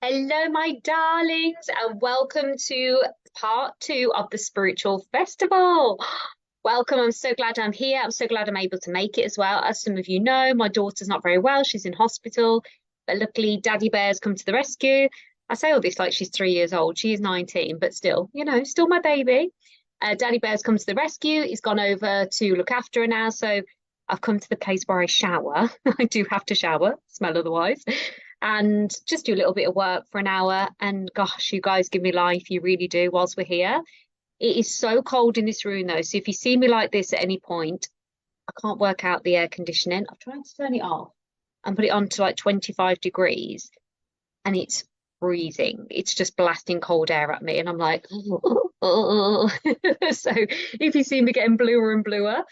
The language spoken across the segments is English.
Hello, my darlings, and welcome to part two of the Spiritual Festival. Welcome. I'm so glad I'm here. I'm so glad I'm able to make it as well. As some of you know, my daughter's not very well. She's in hospital, but luckily, Daddy Bear's come to the rescue. I say all this like she's 3 years old. She is 19, but still, still my baby. Daddy Bear's come to the rescue. He's gone over to look after her now. So I've come to the place where I shower. I do have to shower, smell otherwise, and just do a little bit of work for an hour. And gosh, you guys give me life. You really do whilst we're here. It is so cold in this room though. So if you see me like this at any point, I can't work out the air conditioning. I'm trying to turn it off and put it on to like 25 degrees and it's freezing. It's just blasting cold air at me. And I'm like, so if you see me getting bluer and bluer,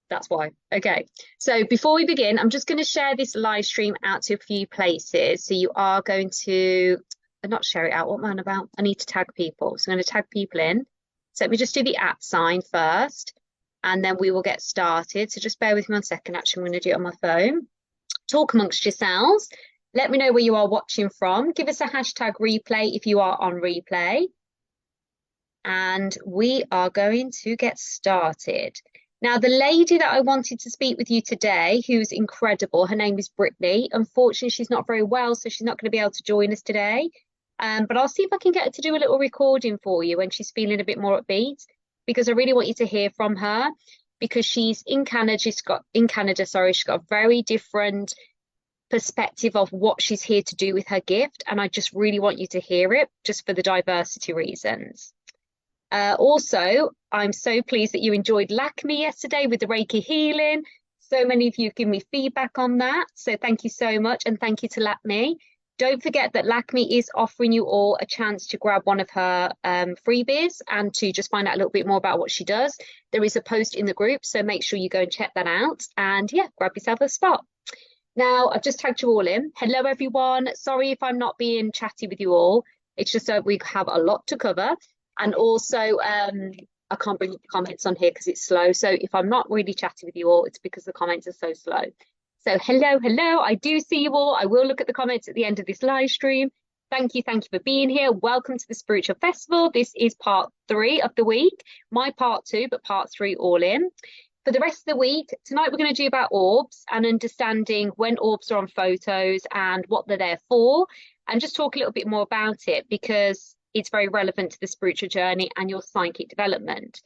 that's why. Okay. So before we begin, I'm just going to share this live stream out to a few places. So you are going to not share it out. What am I on about? I need to tag people. So I'm going to tag people in. So let me just do the at sign first, and then we will get started. So just bear with me 1 second. Actually, I'm going to do it on my phone. Talk amongst yourselves. Let me know where you are watching from. Give us a hashtag replay if you are on replay. And we are going to get started. Now, the lady that I wanted to speak with you today, who's incredible, her name is Brittany. Unfortunately, she's not very well, so she's not going to be able to join us today. But I'll see if I can get her to do a little recording for you when she's feeling a bit more upbeat, because I really want you to hear from her, because she's in Canada. She's got a very different perspective of what she's here to do with her gift. And I just really want you to hear it just for the diversity reasons. Also, I'm so pleased that you enjoyed LACME yesterday with the Reiki healing. So many of you have given me feedback on that. So thank you so much. And thank you to LACME. Don't forget that LACME is offering you all a chance to grab one of her freebies and to just find out a little bit more about what she does. There is a post in the group, so make sure you go and check that out. And yeah, grab yourself a spot. Now, I've just tagged you all in. Hello, everyone. Sorry if I'm not being chatty with you all. It's just that we have a lot to cover. And also, I can't bring up the comments on here because it's slow. So if I'm not really chatting with you all, it's because the comments are so slow. So hello. I do see you all. I will look at the comments at the end of this live stream. Thank you for being here. Welcome to the Spiritual Festival. This is part 3 of the week. My part 2, but part 3 all in. For the rest of the week, tonight we're going to do about orbs and understanding when orbs are on photos and what they're there for, and just talk a little bit more about it because it's very relevant to the spiritual journey and your psychic development.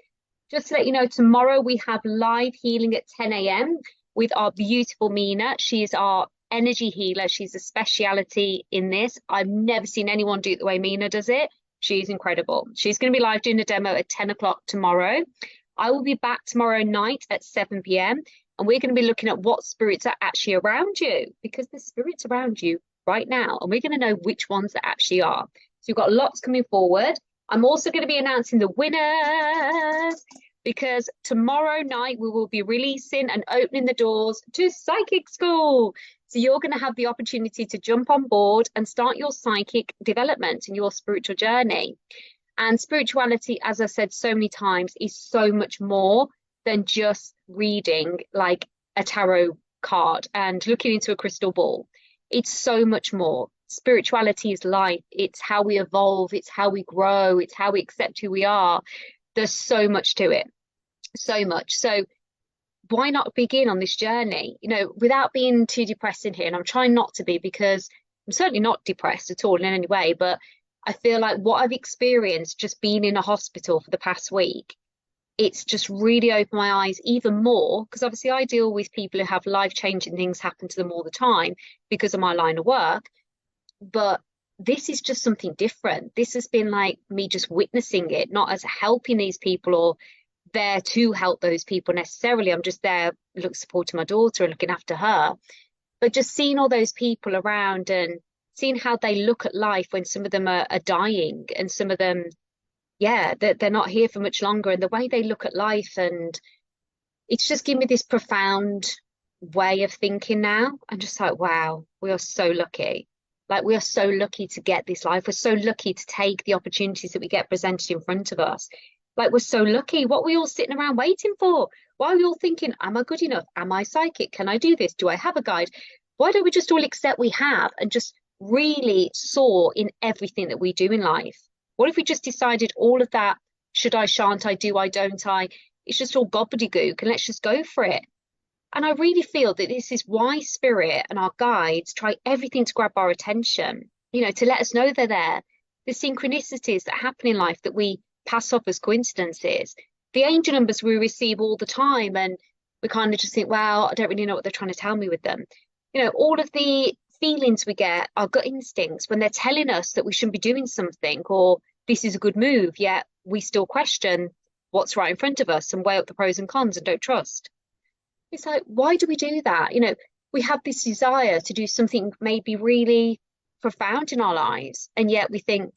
Just to let you know, tomorrow we have live healing at 10 a.m. with our beautiful Mina. She is our energy healer. She's a speciality in this. I've never seen anyone do it the way Mina does it. She's incredible. She's going to be live doing a demo at 10 o'clock tomorrow. I will be back tomorrow night at 7 p.m. and we're going to be looking at what spirits are actually around you, because there's spirits around you right now and we're going to know which ones there actually are. So we've got lots coming forward. I'm also going to be announcing the winners because tomorrow night we will be releasing and opening the doors to Psychic School. So you're going to have the opportunity to jump on board and start your psychic development and your spiritual journey. And spirituality, as I said so many times, is so much more than just reading like a tarot card and looking into a crystal ball. It's so much more. Spirituality is life. It's how we evolve. It's how we grow. It's how we accept who we are. There's so much to it. So much. So why not begin on this journey, without being too depressing here? And I'm trying not to be, because I'm certainly not depressed at all in any way, but I feel like what I've experienced just being in a hospital for the past week, it's just really opened my eyes even more, because obviously I deal with people who have life-changing things happen to them all the time because of my line of work. But this is just something different. This has been like me just witnessing it, not as helping these people or there to help those people necessarily. I'm just there supporting my daughter and looking after her. But just seeing all those people around and seeing how they look at life when some of them are dying and some of them, they're not here for much longer, and the way they look at life. And it's just given me this profound way of thinking now. I'm just like, wow, we are so lucky. Like, we are so lucky to get this life. We're so lucky to take the opportunities that we get presented in front of us. Like, we're so lucky. What are we all sitting around waiting for? Why are we all thinking, am I good enough? Am I psychic? Can I do this? Do I have a guide? Why don't we just all accept we have and just really soar in everything that we do in life? What if we just decided all of that, should I, shan't I, do I, don't I, it's just all gobbledygook and let's just go for it. And I really feel that this is why Spirit and our guides try everything to grab our attention, to let us know they're there. The synchronicities that happen in life that we pass off as coincidences, the angel numbers we receive all the time, and we kind of just think, wow, I don't really know what they're trying to tell me with them. All of the feelings we get, our gut instincts, when they're telling us that we shouldn't be doing something or this is a good move, yet we still question what's right in front of us and weigh up the pros and cons and don't trust. It's like, why do we do that? We have this desire to do something maybe really profound in our lives, and yet we think,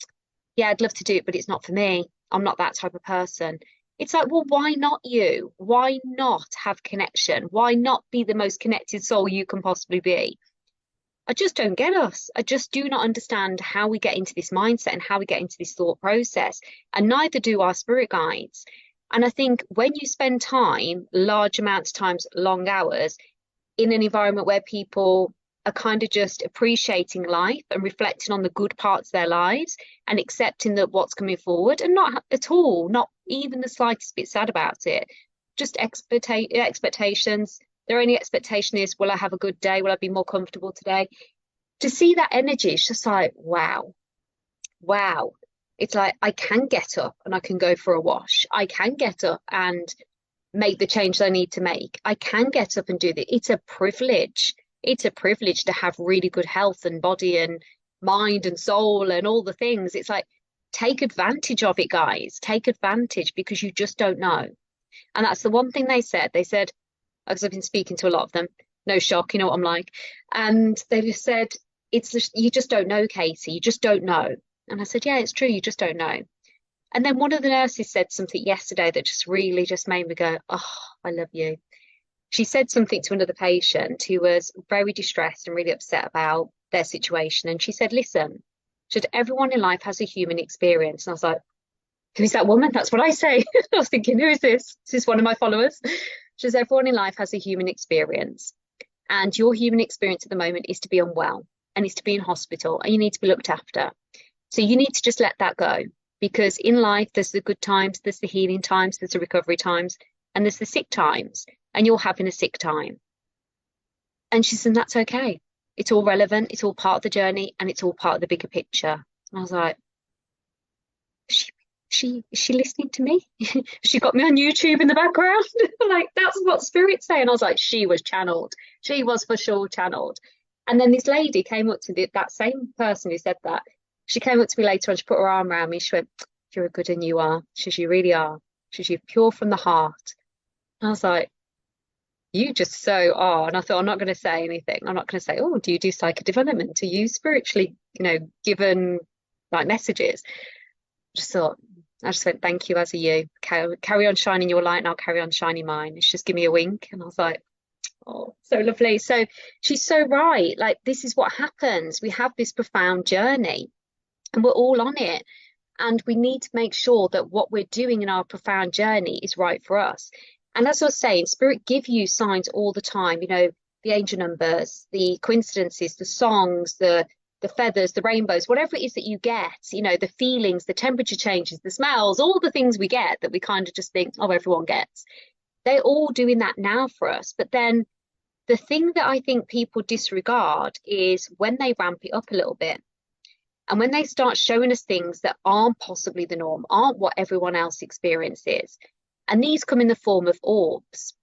yeah, I'd love to do it, but it's not for me. I'm not that type of person. It's like, well, why not you? Why not have connection? Why not be the most connected soul you can possibly be? I just don't get us. I just do not understand how we get into this mindset and how we get into this thought process, and neither do our spirit guides. And I think when you spend time, large amounts of times, long hours, in an environment where people are kind of just appreciating life and reflecting on the good parts of their lives and accepting that what's coming forward, and not at all, not even the slightest bit sad about it, just expectations. Their only expectation is, will I have a good day? Will I be more comfortable today? To see that energy, it's just like, wow, wow. It's like, I can get up and I can go for a wash. I can get up and make the change that I need to make. I can get up and do that. It's a privilege. It's a privilege to have really good health and body and mind and soul and all the things. It's like, take advantage of it, guys. Take advantage, because you just don't know. And that's the one thing they said. They said, because I've been speaking to a lot of them, no shock, you know what I'm like. And they just said, it's just, you just don't know, Katie. You just don't know. And I said, yeah, it's true. You just don't know. And then one of the nurses said something yesterday that just really just made me go, oh, I love you. She said something to another patient who was very distressed and really upset about their situation. And she said, listen, everyone in life has a human experience. And I was like, who's that woman? That's what I say. I was thinking, who is this? Is this one of my followers? She says, everyone in life has a human experience. And your human experience at the moment is to be unwell and is to be in hospital, and you need to be looked after. So you need to just let that go, because in life, there's the good times, there's the healing times, there's the recovery times, and there's the sick times, and you're having a sick time. And she said, that's okay. It's all relevant. It's all part of the journey, and it's all part of the bigger picture. And I was like, is she listening to me? She got me on YouTube in the background. Like, that's what Spirit's saying. I was like, she was channeled. She was for sure channeled. And then this lady came up to that same person who said that. She came up to me later on, she put her arm around me. She went, you're a good one, you are. She says, you really are. She says, you're pure from the heart. And I was like, you just so are. And I thought, I'm not going to say anything. I'm not going to say, oh, do you do psychodevelopment? Are you spiritually, given like messages? I just went, thank you, as are you. Carry on shining your light and I'll carry on shining mine. It's just give me a wink. And I was like, oh, so lovely. So she's so right. Like, this is what happens. We have this profound journey. And we're all on it. And we need to make sure that what we're doing in our profound journey is right for us. And as I was saying, Spirit give you signs all the time, the angel numbers, the coincidences, the songs, the feathers, the rainbows, whatever it is that you get, the feelings, the temperature changes, the smells, all the things we get that we kind of just think, oh, everyone gets. They're all doing that now for us. But then the thing that I think people disregard is when they ramp it up a little bit. And when they start showing us things that aren't possibly the norm, aren't what everyone else experiences, and these come in the form of orbs.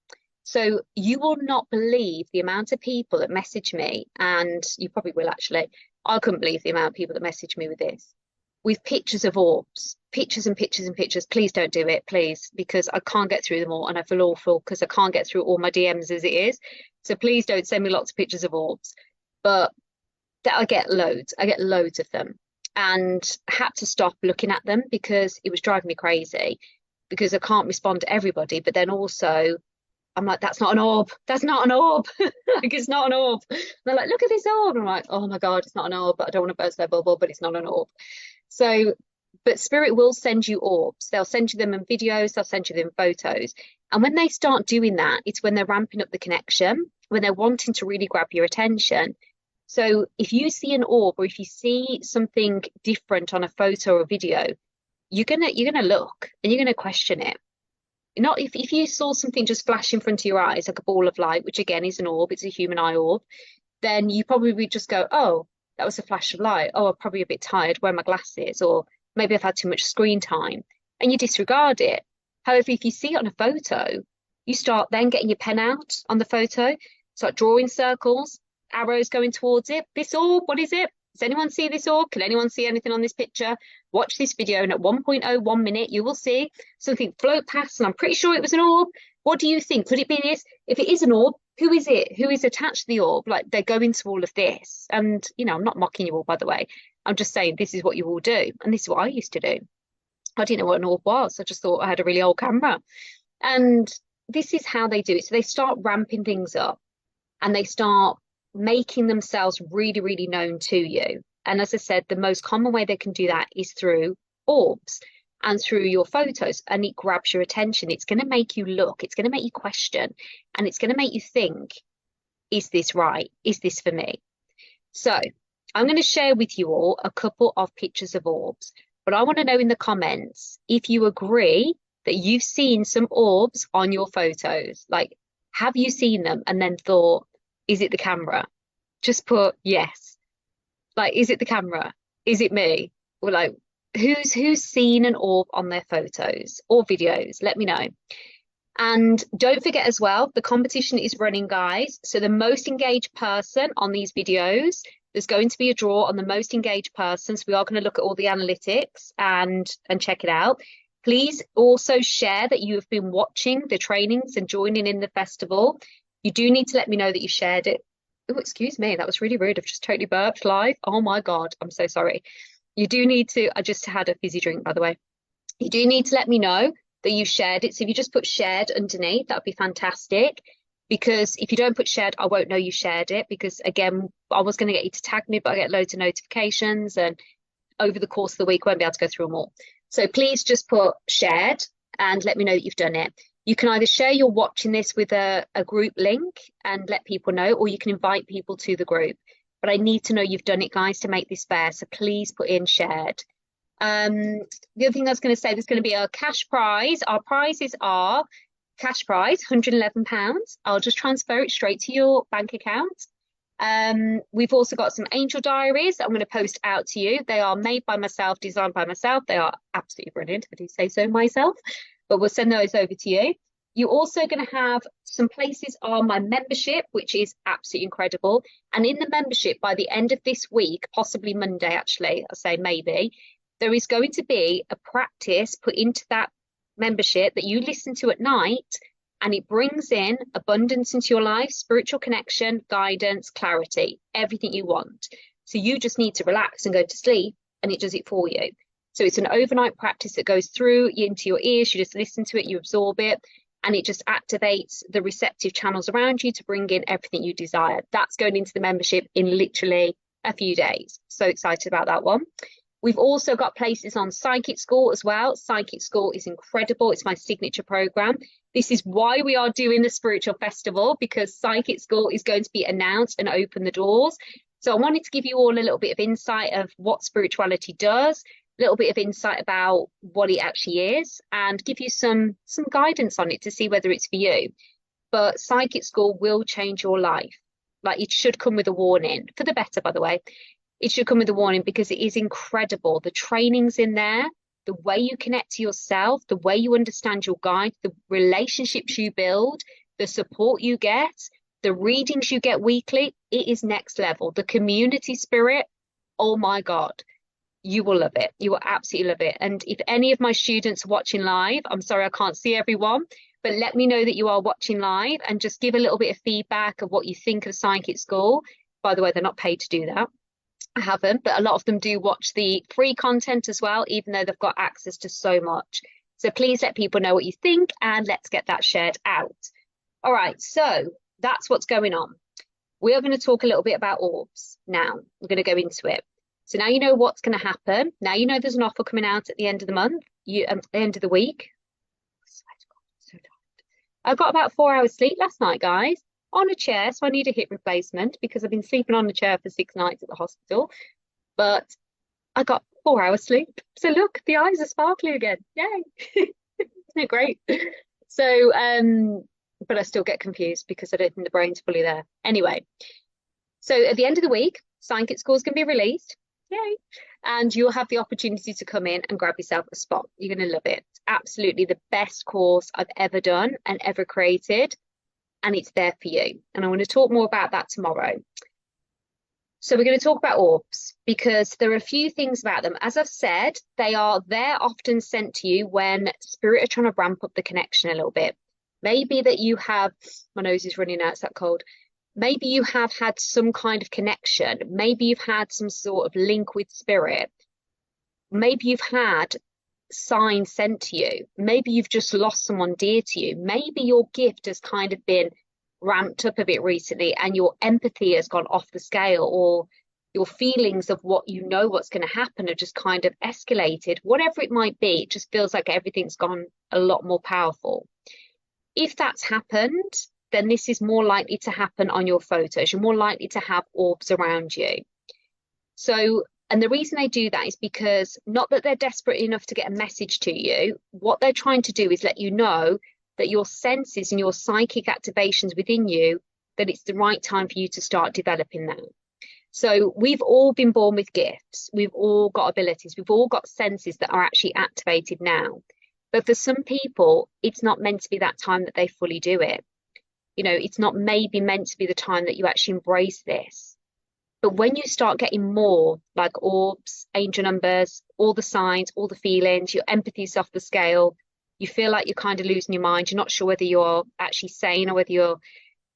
So you will not believe the amount of people that message me, and you probably will actually. I couldn't believe the amount of people that message me with this, with pictures of orbs, pictures and pictures and pictures. Please don't do it, please, because I can't get through them all, and I feel awful because I can't get through all my DMs as it is. So please don't send me lots of pictures of orbs. But that I get loads of them, and I had to stop looking at them because it was driving me crazy, because I can't respond to everybody. But then also I'm like, that's not an orb, that's not an orb. Like, it's not an orb. And they're like, look at this orb, and I'm like, oh my god, it's not an orb, but I don't want to burst their bubble, but it's not an orb. So but Spirit will send you orbs. They'll send you them in videos, they'll send you them in photos. And when they start doing that, it's when they're ramping up the connection, when they're wanting to really grab your attention. So if you see an orb or if you see something different on a photo or video, you're gonna look and you're gonna question it. Not if you saw something just flash in front of your eyes, like a ball of light, which again is an orb, it's a human eye orb, then you probably would just go, oh, that was a flash of light. Oh, I'm probably a bit tired, wear my glasses, or maybe I've had too much screen time, and you disregard it. However, if you see it on a photo, you start then getting your pen out on the photo, start drawing circles, arrows going towards it. This orb, what is it? Does anyone see this orb? Can anyone see anything on this picture? Watch this video, and at 1.01 minute, you will see something float past, and I'm pretty sure it was an orb. What do you think? Could it be this? If it is an orb, who is it? Who is attached to the orb? Like, they're going to all of this. And, you know, I'm not mocking you all, by the way. I'm just saying this is what you all do. And this is what I used to do. I didn't know what an orb was. I just thought I had a really old camera. And this is how they do it. So they start ramping things up and they start making themselves really, really known to you. And as I said, the most common way they can do that is through orbs and through your photos, and it grabs your attention. It's going to make you look, it's going to make you question, and it's going to make you think, is this right? Is this for me? So I'm going to share with you all a couple of pictures of orbs, but I want to know in the comments if you agree that you've seen some orbs on your photos. Like, have you seen them and then thought, is it the camera? Just put yes. Like, is it the camera? Is it me? Or like, who's seen an orb on their photos or videos? Let me know. And don't forget as well, the competition is running, guys. So the most engaged person on these videos, there's going to be a draw on the most engaged person. So we are going to look at all the analytics and check it out. Please also share that you have been watching the trainings and joining in the festival. You do need to let me know that you shared it. Oh, excuse me, that was really rude. I've just totally burped live. Oh my God, I'm so sorry. You do need to, I just had a fizzy drink, by the way. You do need to let me know that you shared it. So if you just put shared underneath, that would be fantastic. Because if you don't put shared, I won't know you shared it. Because again, I was going to get you to tag me, but I get loads of notifications. And over the course of the week, I won't be able to go through them all. So please just put shared and let me know that you've done it. You can either share you're watching this with a group link and let people know, or you can invite people to the group. But I need to know you've done it, guys, to make this fair. So please put in shared. The other thing I was going to say, there's going to be a cash prize. Our prizes are cash prize, £111. I'll just transfer it straight to your bank account. We've also got some angel diaries I'm going to post out to you. They are made by myself, designed by myself. They are absolutely brilliant, if I do say so myself. But we'll send those over to you. You're also going to have some places on my membership, which is absolutely incredible. And in the membership, by the end of this week, possibly Monday, actually, I say maybe, there is going to be a practice put into that membership that you listen to at night, and it brings in abundance into your life, spiritual connection, guidance, clarity, everything you want. So you just need to relax and go to sleep, and it does it for you. So it's an overnight practice that goes through into your ears. You just listen to it, you absorb it, and it just activates the receptive channels around you to bring in everything you desire. That's going into the membership in literally a few days. So excited about that one. We've also got places on Psychic School as well. Psychic School is incredible. It's my signature program. This is why we are doing the Spiritual Festival, because Psychic School is going to be announced and open the doors. So I wanted to give you all a little bit of insight of what spirituality does, a little bit of insight about what it actually is, and give you some guidance on it to see whether it's for you. But Psychic School will change your life. Like, it should come with a warning, for the better, by the way. It should come with a warning, because it is incredible. The trainings in there, the way you connect to yourself, the way you understand your guide, the relationships you build, the support you get, the readings you get weekly, it is next level. The community spirit, oh my God, you will love it. You will absolutely love it. And if any of my students are watching live, I'm sorry I can't see everyone, but let me know that you are watching live and just give a little bit of feedback of what you think of Psychic School. By the way, they're not paid to do that. I haven't, but a lot of them do watch the free content as well, even though they've got access to so much. So please let people know what you think, and let's get that shared out. All right, so that's what's going on. We are going to talk a little bit about orbs now. We're going to go into it. So now you know what's going to happen. Now you know there's an offer coming out at the end of the month, at the end of the week. I swear to God, I'm so tired. I got about 4 hours sleep last night, guys. on a chair. So I need a hip replacement because I've been sleeping on a chair for 6 nights at the hospital. But I got 4 hours sleep. So look, the eyes are sparkling again. Yay. Isn't it great? So, but I still get confused because I don't think the brain's fully there. Anyway, so at the end of the week, Psychic scores can be released. Yay. And you'll have the opportunity to come in and grab yourself a spot. You're going to love it. It's absolutely the best course I've ever done and ever created. And it's there for you. And I want to talk more about that tomorrow. So we're going to talk about orbs because there are a few things about them. As I've said, they're often sent to you when spirit are trying to ramp up the connection a little bit. Maybe that you have, my nose is running out, it's that cold. Maybe you have had some kind of connection. Maybe you've had some sort of link with spirit. Maybe you've had signs sent to you. Maybe you've just lost someone dear to you. Maybe your gift has kind of been ramped up a bit recently and your empathy has gone off the scale, or your feelings of what you know what's going to happen have just kind of escalated. Whatever it might be, it just feels like everything's gone a lot more powerful. If that's happened, then this is more likely to happen on your photos. You're more likely to have orbs around you. So, and the reason they do that is because not that they're desperate enough to get a message to you. What they're trying to do is let you know that your senses and your psychic activations within you, that it's the right time for you to start developing that. So we've all been born with gifts. We've all got abilities. We've all got senses that are actually activated now. But for some people, it's not meant to be that time that they fully do it. You know, it's not maybe meant to be the time that you actually embrace this. But when you start getting more like orbs, angel numbers, all the signs, all the feelings, your empathy's off the scale, you feel like you're kind of losing your mind. You're not sure whether you're actually sane or whether you're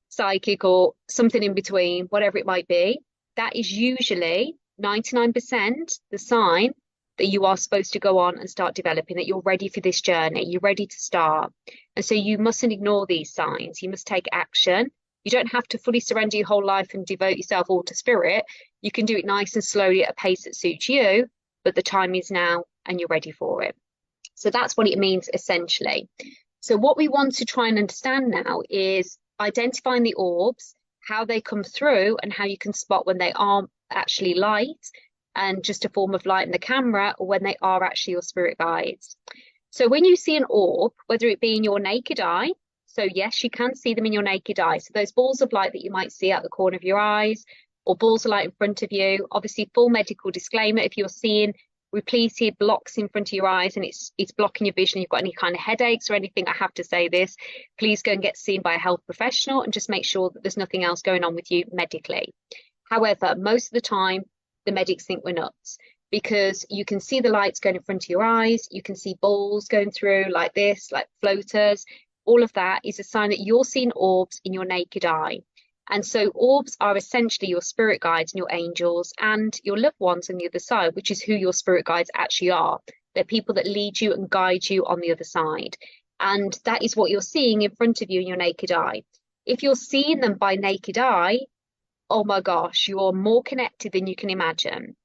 psychic or something in between, whatever it might be. That is usually 99% the sign that you are supposed to go on and start developing, that you're ready for this journey. You're ready to start. And so you mustn't ignore these signs. You must take action. You don't have to fully surrender your whole life and devote yourself all to spirit. You can do it nice and slowly at a pace that suits you, but the time is now and you're ready for it. So that's what it means essentially. So what we want to try and understand now is identifying the orbs, how they come through and how you can spot when they aren't actually light and just a form of light in the camera, or when they are actually your spirit guides. So when you see an orb, whether it be in your naked eye, so yes, you can see them in your naked eye. So those balls of light that you might see out the corner of your eyes, or balls of light in front of you, obviously full medical disclaimer, if you're seeing repeated blocks in front of your eyes and it's blocking your vision, you've got any kind of headaches or anything, I have to say this, please go and get seen by a health professional and just make sure that there's nothing else going on with you medically. However, most of the time, the medics think we're nuts because you can see the lights going in front of your eyes, you can see balls going through like this, like floaters. All of that is a sign that you're seeing orbs in your naked eye. And so orbs are essentially your spirit guides and your angels and your loved ones on the other side, which is who your spirit guides actually are. They're people that lead you and guide you on the other side. And that is what you're seeing in front of you in your naked eye. If you're seeing them by naked eye, oh my gosh, you're more connected than you can imagine.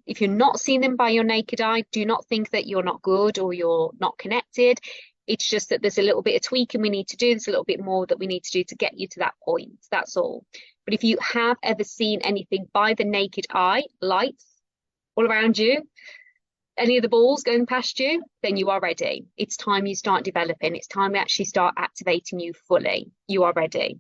If you're not seeing them by your naked eye, do not think that you're not good or you're not connected. It's just that there's a little bit of tweaking we need to do. There's a little bit more that we need to do to get you to that point. That's all. But if you have ever seen anything by the naked eye, lights all around you, any of the balls going past you, then you are ready. It's time you start developing. It's time we actually start activating you fully. You are ready.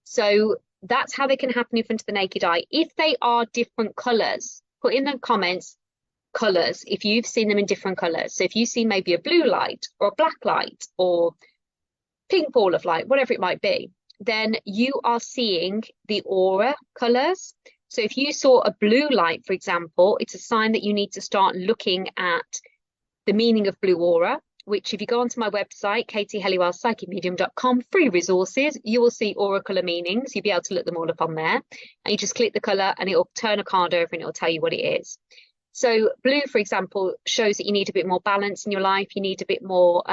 So that's how they can happen in front of the naked eye. If they are different colors, put in the comments colors if you've seen them in different colors. So if you see maybe a blue light or a black light or pink ball of light, whatever it might be, then you are seeing the aura colors. So if you saw a blue light, for example, it's a sign that you need to start looking at the meaning of blue aura, which if you go onto my website, katiehelliwellpsychicmedium.com, free resources, you will see aura color meanings. You'll be able to look them all up on there. And you just click the color and it'll turn a card over and it'll tell you what it is. So blue, for example, shows that you need a bit more balance in your life. You need a bit more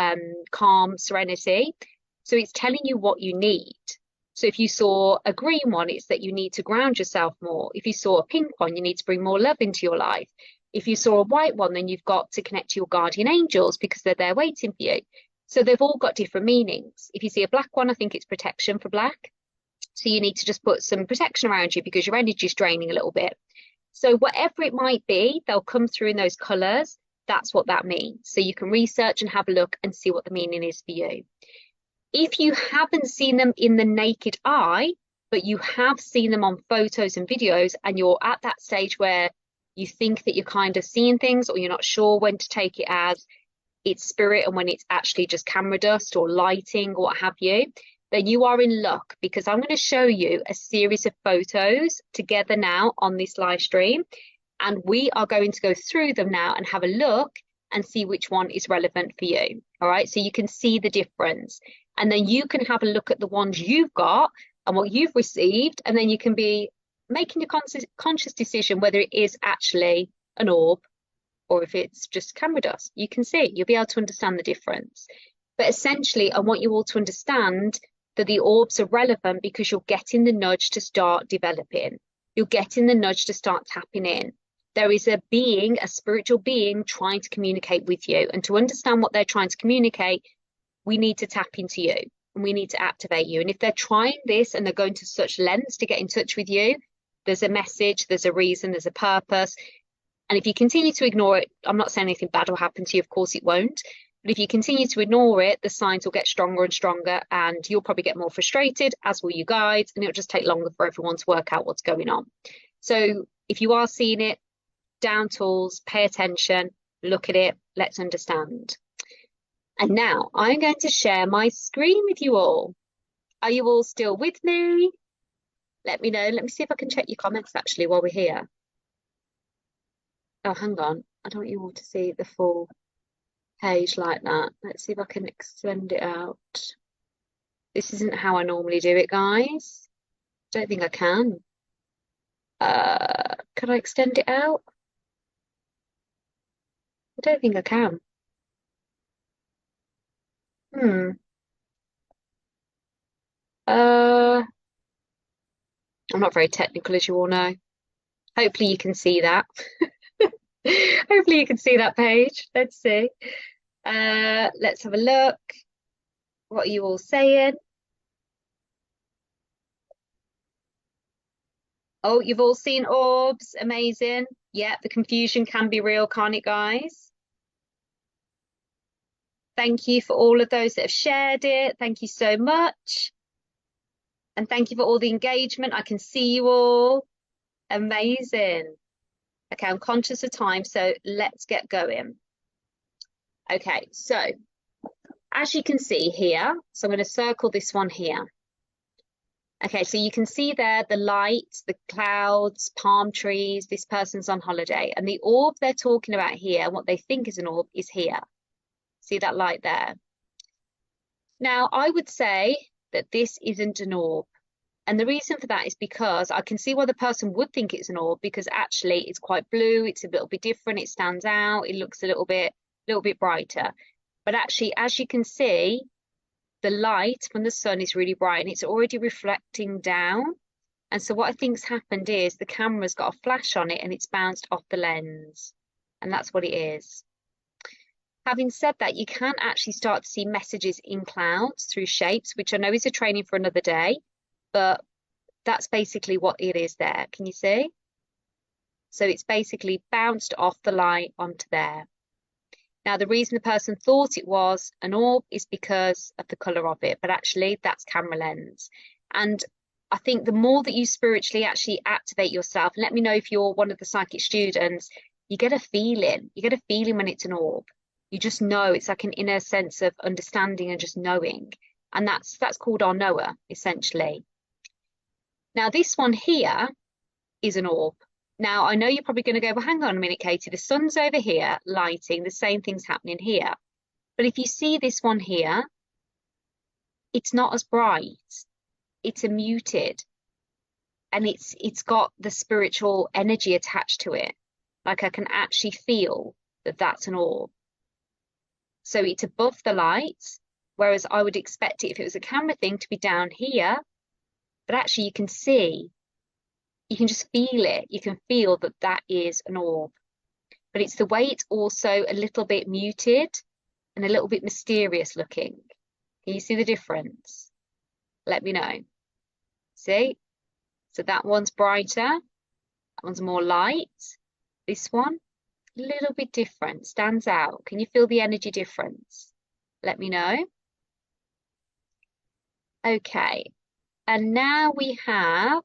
calm, serenity. So it's telling you what you need. So if you saw a green one, it's that you need to ground yourself more. If you saw a pink one, you need to bring more love into your life. If you saw a white one, then you've got to connect to your guardian angels because they're there waiting for you. So they've all got different meanings. If you see a black one, I think it's protection for black. So you need to just put some protection around you because your energy is draining a little bit. So whatever it might be, they'll come through in those colors. That's what that means. So you can research and have a look and see what the meaning is for you. If you haven't seen them in the naked eye, but you have seen them on photos and videos, and you're at that stage where you think that you're kind of seeing things or you're not sure when to take it as it's spirit and when it's actually just camera dust or lighting or what have you, then you are in luck, because I'm going to show you a series of photos together now on this live stream, and we are going to go through them now and have a look and see which one is relevant for you. All right, so you can see the difference, and then you can have a look at the ones you've got and what you've received, and then you can be making a conscious decision whether it is actually an orb or if it's just camera dust. You can see, you'll be able to understand the difference. But essentially, I want you all to understand that the orbs are relevant because you're getting the nudge to start developing. You're getting the nudge to start tapping in. There is a being, a spiritual being, trying to communicate with you. And to understand what they're trying to communicate, we need to tap into you and we need to activate you. And if they're trying this and they're going to such lengths to get in touch with you, there's a message, there's a reason, there's a purpose. And if you continue to ignore it, I'm not saying anything bad will happen to you, of course it won't. But if you continue to ignore it, the signs will get stronger and stronger, and you'll probably get more frustrated, as will you guides, and it'll just take longer for everyone to work out what's going on. So if you are seeing it, down tools, pay attention, look at it, let's understand. And now I'm going to share my screen with you all. Are you all still with me? Let me know. Let me see if I can check your comments actually while we're here. Oh, hang on. I don't want you all to see the full page like that. Let's see if I can extend it out. This isn't how I normally do it, guys. Don't think I can. Can I extend it out? I don't think I can. I'm not very technical, as you all know. Hopefully you can see that. Hopefully you can see that page. Let's see. Let's have a look. What are you all saying? Oh, you've all seen orbs. Amazing. Yeah, the confusion can be real, can't it, guys? Thank you for all of those that have shared it. Thank you so much. And thank you for all the engagement. I can see you all. Amazing. Okay, I'm conscious of time, so let's get going. Okay, so as you can see here, so I'm going to circle this one here. Okay, so you can see there the lights, the clouds, palm trees, this person's on holiday. And the orb they're talking about here, what they think is an orb, is here. See that light there? Now, I would say that this isn't an orb. And the reason for that is because I can see why the person would think it's an orb, because actually it's quite blue, it's a little bit different, it stands out, it looks a little bit brighter. But actually, as you can see, the light from the sun is really bright and it's already reflecting down. And so what I think's happened is the camera's got a flash on it and it's bounced off the lens. And that's what it is. Having said that, you can actually start to see messages in clouds through shapes, which I know is a training for another day, but that's basically what it is there. Can you see? So it's basically bounced off the light onto there. Now, the reason the person thought it was an orb is because of the colour of it, but actually that's camera lens. And I think the more that you spiritually actually activate yourself, and let me know if you're one of the psychic students, you get a feeling. You get a feeling when it's an orb. You just know, it's like an inner sense of understanding and just knowing. And that's called our knower, essentially. Now, this one here is an orb. Now, I know you're probably going to go, well, hang on a minute, Katie, the sun's over here lighting, the same thing's happening here. But if you see this one here, it's not as bright. It's a muted. And it's got the spiritual energy attached to it. Like I can actually feel that that's an orb. So it's above the light, whereas I would expect it, if it was a camera thing, to be down here. But actually you can see, you can just feel it. You can feel that that is an orb. But it's the way it's also a little bit muted and a little bit mysterious looking. Can you see the difference? Let me know. See? So that one's brighter, that one's more light. This one, a little bit different, stands out. Can you feel the energy difference? Let me know. Okay, and now we have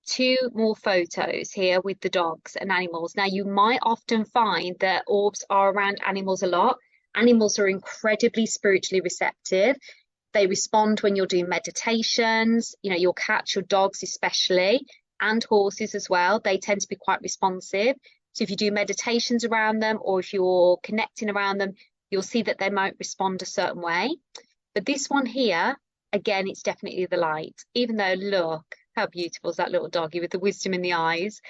two more photos here with the dogs and animals. Now, you might often find that orbs are around animals a lot. Animals are incredibly spiritually receptive. They respond when you're doing meditations, you know, your cats, your dogs especially, and horses as well. They tend to be quite responsive. So if you do meditations around them or if you're connecting around them, you'll see that they might respond a certain way. But this one here, again, it's definitely the light, even though look, how beautiful is that little doggy with the wisdom in the eyes.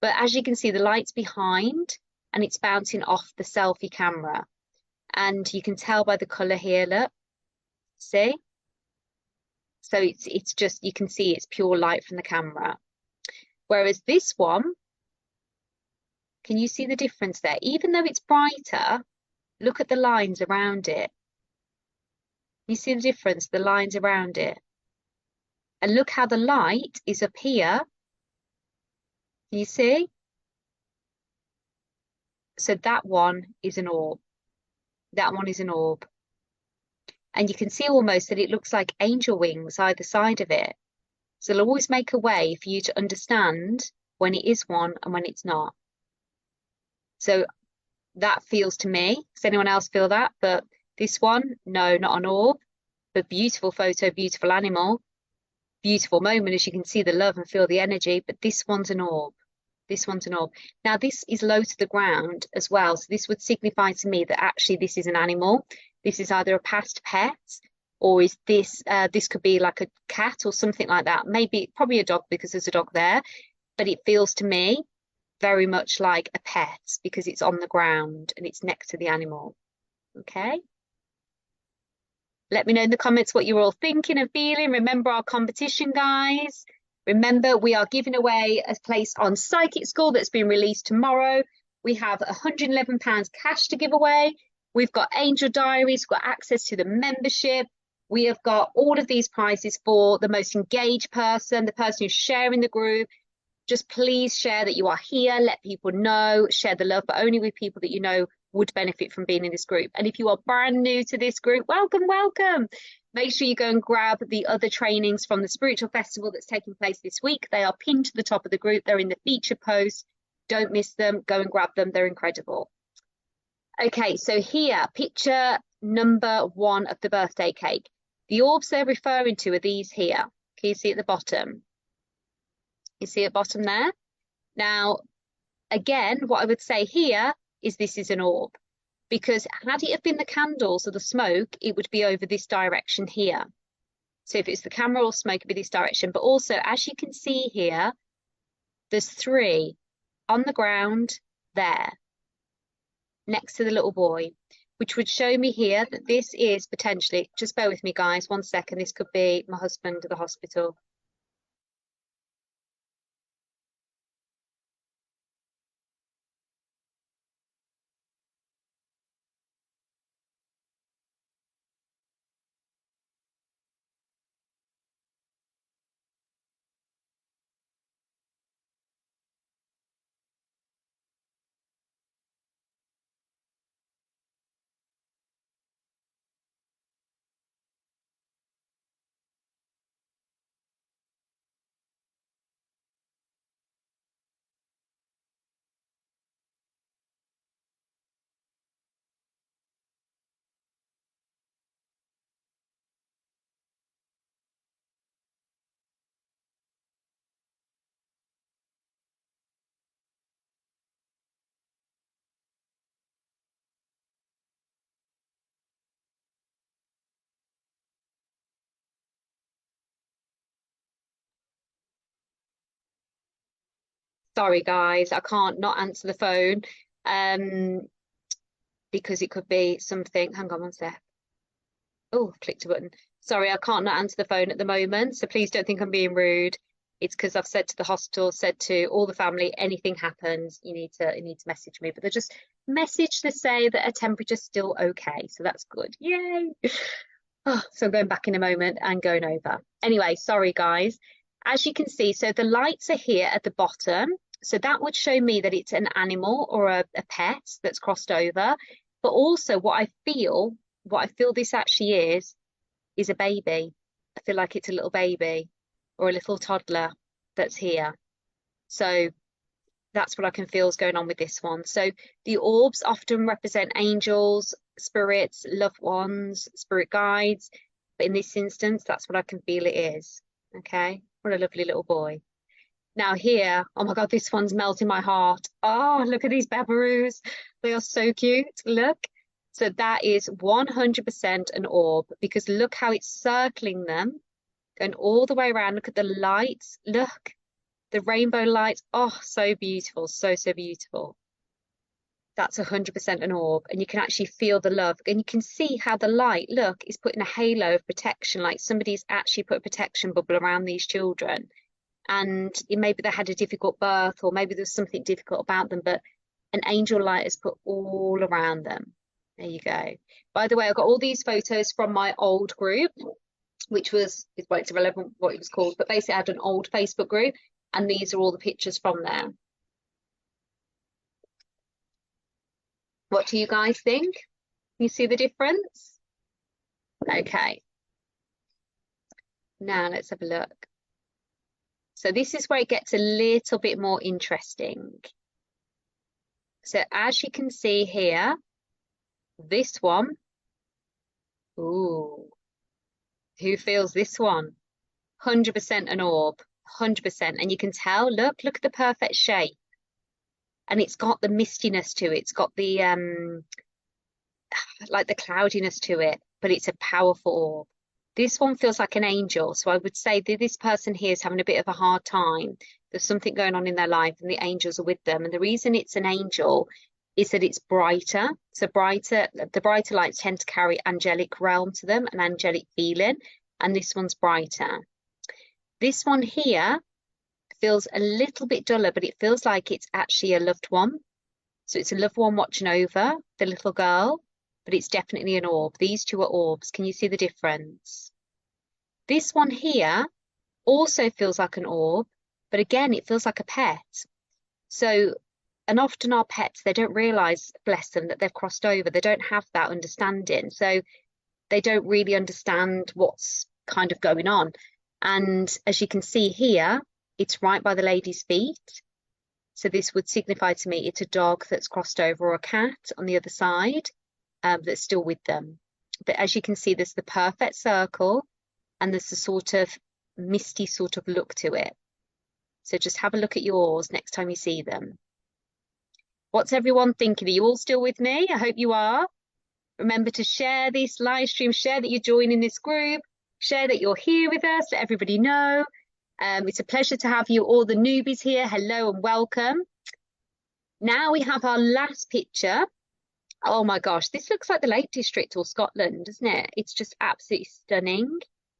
But as you can see, the light's behind and it's bouncing off the selfie camera. And you can tell by the colour here, look, see? So it's just, you can see it's pure light from the camera. Whereas this one, can you see the difference there? Even though it's brighter, look at the lines around it. You see the difference, the lines around it. And look how the light is up here. You see? So that one is an orb. That one is an orb. And you can see almost that it looks like angel wings either side of it. So it'll always make a way for you to understand when it is one and when it's not. So that feels to me. Does anyone else feel that? But this one, no, not an orb. But beautiful photo, beautiful animal. Beautiful moment, as you can see the love and feel the energy, but this one's an orb. This one's an orb. Now, this is low to the ground as well, so this would signify to me that actually this is an animal. This is either a past pet, or is this could be like a cat or something like that. Maybe, probably a dog because there's a dog there, but it feels to me very much like a pet because it's on the ground and it's next to the animal. Okay? Let me know in the comments what you're all thinking and feeling. Remember our competition, guys. Remember, we are giving away a place on Psychic School that's been released tomorrow. We have £111 cash to give away. We've got Angel Diaries, we've got access to the membership. We have got all of these prizes for the most engaged person, the person who's sharing the group. Just please share that you are here, let people know, share the love, but only with people that you know would benefit from being in this group. And if you are brand new to this group, welcome, welcome. Make sure you go and grab the other trainings from the Spiritual Festival that's taking place this week. They are pinned to the top of the group. They're in the feature post. Don't miss them. Go and grab them. They're incredible. Okay, so here, picture number 1 of the birthday cake. The orbs they're referring to are these here. Can you see at the bottom? You see at the bottom there? Now, again, what I would say here is this is an orb, because had it have been the candles or the smoke, it would be over this direction here. So if it's the camera or smoke, it'd be this direction. But also, as you can see here, there's 3 on the ground there, next to the little boy, which would show me here that this is potentially, just bear with me guys, 1 second, this could be my husband at the hospital. Sorry guys, I can't not answer the phone because it could be something. Hang on 1 sec. Oh, I've clicked a button. Sorry, I can't not answer the phone at the moment, so please don't think I'm being rude. It's because I've said to the hospital, said to all the family, anything happens, you need to message me. But they just message to say that her temperature's still okay, so that's good. Yay! Oh, so I'm going back in a moment and going over. Anyway, sorry guys. As you can see, so the lights are here at the bottom. So that would show me that it's an animal or a pet that's crossed over. But also what I feel this actually is a baby. I feel like it's a little baby or a little toddler that's here. So that's what I can feel is going on with this one. So the orbs often represent angels, spirits, loved ones, spirit guides. But in this instance, that's what I can feel it is. Okay. What a lovely little boy. Now here, oh my God, this one's melting my heart. Oh, look at these bebaroos. They are so cute. Look. So that is 100% an orb because look how it's circling them, going all the way around. Look at the lights. Look, the rainbow lights. Oh, so beautiful. So, so beautiful. That's 100% an orb. And you can actually feel the love. And you can see how the light, look, is putting a halo of protection, like somebody's actually put a protection bubble around these children. And maybe they had a difficult birth, or maybe there's something difficult about them, but an angel light is put all around them. There you go. By the way, I got all these photos from my old group, which was, well, it's irrelevant what it was called, but basically I had an old Facebook group, and these are all the pictures from there. What do you guys think? You see the difference? Okay. Now let's have a look. So this is where it gets a little bit more interesting. So as you can see here, this one, ooh, who feels this one? 100% an orb, 100%. And you can tell, look at the perfect shape. And it's got the mistiness to it. It's got the, like the cloudiness to it, but it's a powerful orb. This one feels like an angel. So I would say that this person here is having a bit of a hard time. There's something going on in their life and the angels are with them. And the reason it's an angel is that it's brighter. So the brighter lights tend to carry angelic realm to them, an angelic feeling. And this one's brighter. This one here feels a little bit duller, but it feels like it's actually a loved one. So it's a loved one watching over the little girl, but it's definitely an orb. These two are orbs. Can you see the difference? This one here also feels like an orb, but again, it feels like a pet. So, and often our pets, they don't realize, bless them, that they've crossed over. They don't have that understanding. So they don't really understand what's kind of going on. And as you can see here, it's right by the lady's feet. So this would signify to me it's a dog that's crossed over or a cat on the other side that's still with them. But as you can see, there's the perfect circle and there's a sort of misty sort of look to it. So just have a look at yours next time you see them. What's everyone thinking? Are you all still with me? I hope you are. Remember to share this live stream, share that you're joining this group, share that you're here with us, let everybody know. It's a pleasure to have you, all the newbies here. Hello and welcome. Now we have our last picture. Oh my gosh, this looks like the Lake District or Scotland, doesn't it? It's just absolutely stunning.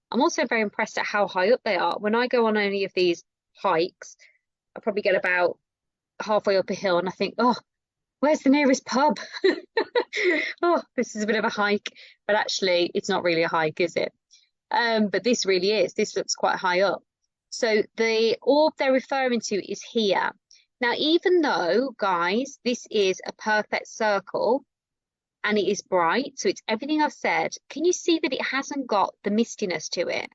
I'm also very impressed at how high up they are. When I go on any of these hikes, I probably get about halfway up a hill and I think, oh, where's the nearest pub? Oh, this is a bit of a hike, but actually it's not really a hike, is it? But this really is. This looks quite high up. So the orb they're referring to is here. Now, even though, guys, this is a perfect circle and it is bright, so it's everything I've said, can you see that it hasn't got the mistiness to it?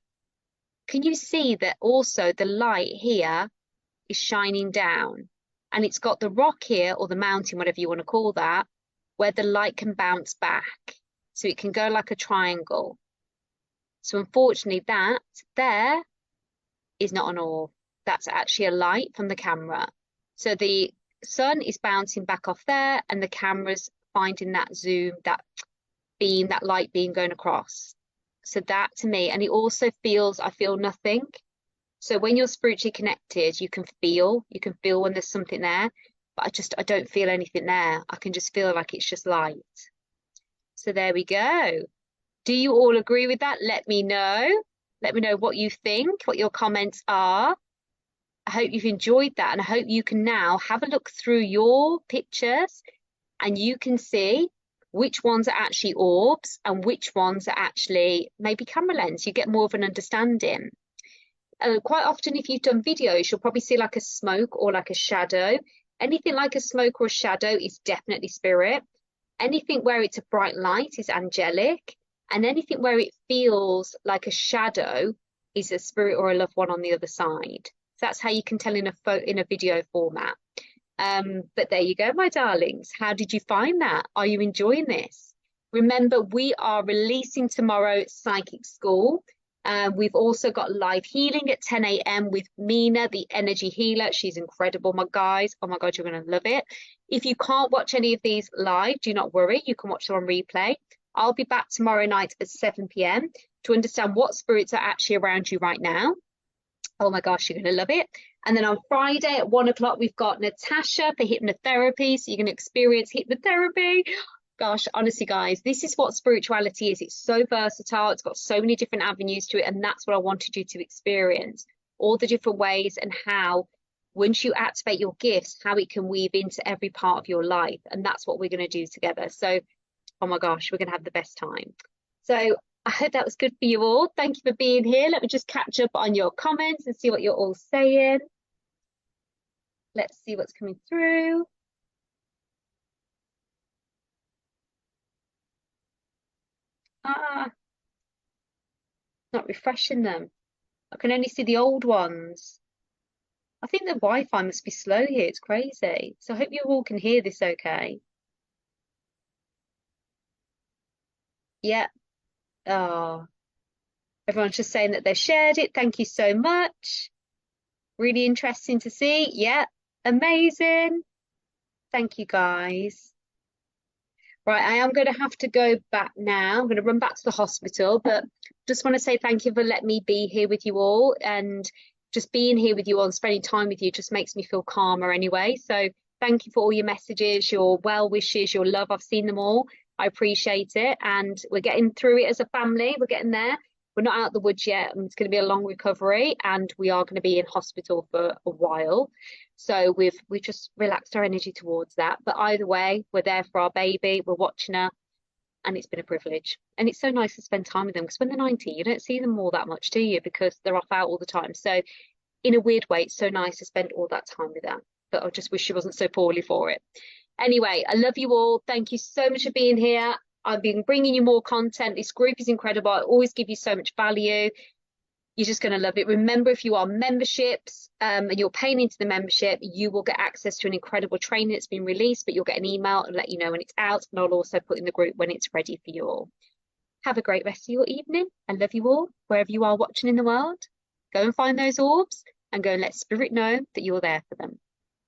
Can you see that also the light here is shining down? And it's got the rock here, or the mountain, whatever you want to call that, where the light can bounce back. So it can go like a triangle. So unfortunately, that there is not an orb. That's actually a light from the camera. So the sun is bouncing back off there and the camera's finding that zoom, that beam, that light beam going across. So that to me, and it also feels, I feel nothing. So when you're spiritually connected, you can feel when there's something there, but I don't feel anything there. I can just feel like it's just light. So there we go. Do you all agree with that? Let me know. Let me know what you think, what your comments are. I hope you've enjoyed that, and I hope you can now have a look through your pictures and you can see which ones are actually orbs and which ones are actually maybe camera lens. You get more of an understanding. Quite often, if you've done videos, you'll probably see like a smoke or like a shadow. Anything like a smoke or a shadow is definitely spirit. Anything where it's a bright light is angelic. And anything where it feels like a shadow is a spirit or a loved one on the other side. So that's how you can tell in a video format. But there you go, my darlings. How did you find that? Are you enjoying this? Remember, we are releasing tomorrow Psychic School. We've also got live healing at 10 a.m. with Mina, the energy healer. She's incredible, my guys. Oh my God, you're going to love it. If you can't watch any of these live, do not worry. You can watch them on replay. I'll be back tomorrow night at 7 p.m. to understand what spirits are actually around you right now. Oh my gosh, you're going to love it. And then on Friday at 1 o'clock, we've got Natasha for hypnotherapy. So you're going to experience hypnotherapy. Gosh, honestly, guys, this is what spirituality is. It's so versatile. It's got so many different avenues to it. And that's what I wanted you to experience. All the different ways and how, once you activate your gifts, how it can weave into every part of your life. And that's what we're going to do together. So, oh my gosh, we're going to have the best time. So I hope that was good for you all. Thank you for being here. Let me just catch up on your comments and see what you're all saying. Let's see what's coming through. Not refreshing them. I can only see the old ones. I think the Wi-Fi must be slow here. It's crazy. So I hope you all can hear this okay. Yeah. Oh, everyone's just saying that they've shared it. Thank you so much. Really interesting to see. Yeah, amazing. Thank you, guys. Right, I am going to have to go back now. I'm going to run back to the hospital, but just want to say thank you for letting me be here with you all. And just being here with you all and spending time with you just makes me feel calmer anyway. So thank you for all your messages, your well wishes, your love. I've seen them all. I appreciate it. And we're getting through it as a family. We're getting there. We're not out of the woods yet. It's going to be a long recovery, and we are going to be in hospital for a while. So we've just relaxed our energy towards that. But either way, we're there for our baby. We're watching her, and it's been a privilege. And it's so nice to spend time with them, because when they're 90, you don't see them all that much, do you? Because they're off out all the time. So in a weird way, it's so nice to spend all that time with her. But I just wish she wasn't so poorly for it. Anyway, I love you all. Thank you so much for being here. I've been bringing you more content. This group is incredible. I always give you so much value. You're just going to love it. Remember, if you are memberships and you're paying into the membership, you will get access to an incredible training that's been released, but you'll get an email and let you know when it's out. And I'll also put in the group when it's ready for you all. Have a great rest of your evening. I love you all, wherever you are watching in the world. Go and find those orbs and go and let spirit know that you're there for them.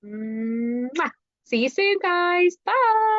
Mwah. See you soon, guys. Bye.